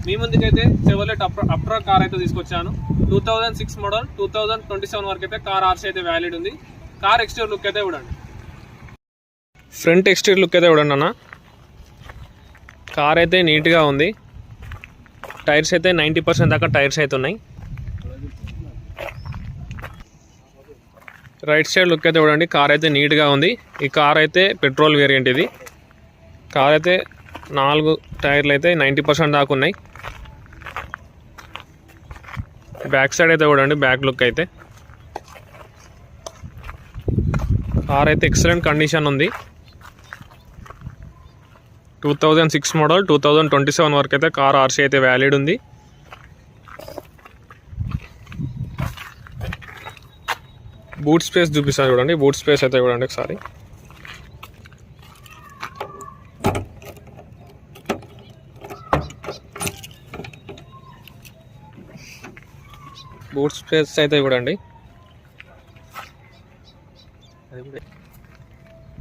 మీ ముందుకైతే Chevrolet అప్ట్రా car అయితే తీసుకొచ్చాను. 2006 మోడల్ 2027 వరకు అయితే కార్ ఆర్సీ అయితే వ్యాలిడ్ ఉంది. కార్ ఎక్స్టీరియర్ లుక్ అయితే చూడండి. ఫ్రంట్ ఎక్స్టీరియర్ లుక్ అయితే చూడండి అన్న. కార్ అయితే నీట్గా ఉంది. టైర్స్ అయితే 90% దాకా టైర్స్ అయితే ఉన్నాయి. రైట్ సైడ్ లుక్ అయితే చూడండి. కార్ అయితే నీట్గా ఉంది. ఈ కార్ అయితే పెట్రోల్ వేరియంట్. ఇది కార్ అయితే 4 టైర్లు అయితే 90% దాకా ఉన్నాయి. బ్యాక్ సైడ్ అయితే చూడండి. బ్యాక్ లుక్ అయితే కార్ అయితే ఎక్సలెంట్ కండిషన్ ఉంది. 2006 మోడల్ 2027 వరకు అయితే కార్ ఆర్సీ అయితే వ్యాలిడ్ ఉంది. బూట్ స్పేస్ చూపిస్తాను చూడండి. బూట్ స్పేస్ అయితే చూడండి ఒకసారి. బూట్ స్పేస్ అయితే చూడండి.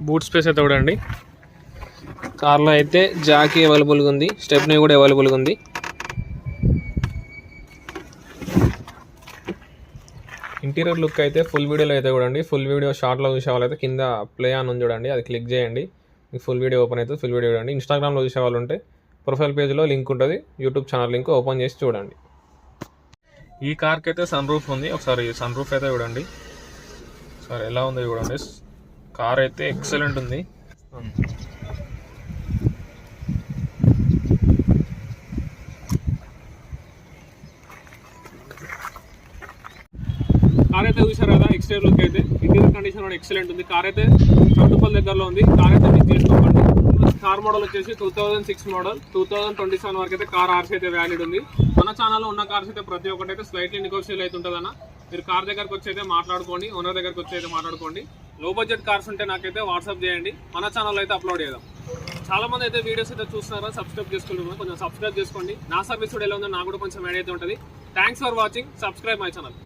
బూట్ స్పేస్ అయితే చూడండి. కార్లో అయితే జాకీ అవైలబుల్గా ఉంది. స్టెప్నీ కూడా అవైలబుల్గా ఉంది. ఇంటీరియర్ లుక్ అయితే ఫుల్ వీడియోలో అయితే చూడండి. ఫుల్ వీడియో షార్ట్లో చూసే వాళ్ళైతే కింద ప్లే ఆన్ ఉంది చూడండి, అది క్లిక్ చేయండి. మీకు ఫుల్ వీడియో ఓపెన్ అవుతుంది. ఫుల్ వీడియో చూడండి. ఇన్స్టాగ్రామ్లో చూసే వాళ్ళు ఉంటే ప్రొఫైల్ పేజ్లో లింక్ ఉంటుంది. యూట్యూబ్ ఛానల్ లింక్ ఓపెన్ చేసి చూడండి. ఈ కార్కి అయితే సన్ రూఫ్ ఉంది. ఒకసారి సన్ రూఫ్ అయితే చూడండి. ఒకసారి ఎలా ఉందో చూడండి. కార్ అయితే ఎక్సలెంట్ ఉంది. కార్ అయితే చూసారు కదా. ఎక్స్టీరియర్ లుక్ అయితే ఇంటీరియర్ కండిషన్ కూడా ఎక్సలెంట్ ఉంది. కార్ అయితే చౌటుపల్లి దగ్గరలో ఉంది. కార్ అయితే మిస్ చేసుకోకండి. కార్ మోడల్ వచ్చేసి 2006 మోడల్ 2027 వరకు అయితే కార్ ఆర్సీ అయితే వ్యాలిడ్ ఉంది. మన ఛానల్లో ఉన్న కార్స్ అయితే ప్రతి ఒక్కటి అయితే స్లైట్లీ నెగోషియబుల్ అయితే ఉంటుందన్న. మీరు కార్ దగ్గరకు వచ్చి అయితే మాట్లాడుకోండి. ఓనర్ దగ్గరకు వచ్చి అయితే మాట్లాడుకోండి. లో బడ్జెట్ కార్స్ ఉంటే నాకైతే వాట్సాప్ చేయండి. మన ఛానల్లో అయితే అప్లోడ్ చేద్దాం. చాలా మంది అయితే వీడియోస్ అయితే చూస్తున్నారా, సబ్స్క్రైబ్ చేసుకుంటున్నారు. కొంచెం సబ్స్క్రైబ్ చేసుకోండి. నా సర్వీస్ కూడా ఎలా ఉందో నాకు కూడా కొంచెం యాడ్ అయితే ఉంటుంది. Thanks for watching. Subscribe my channel.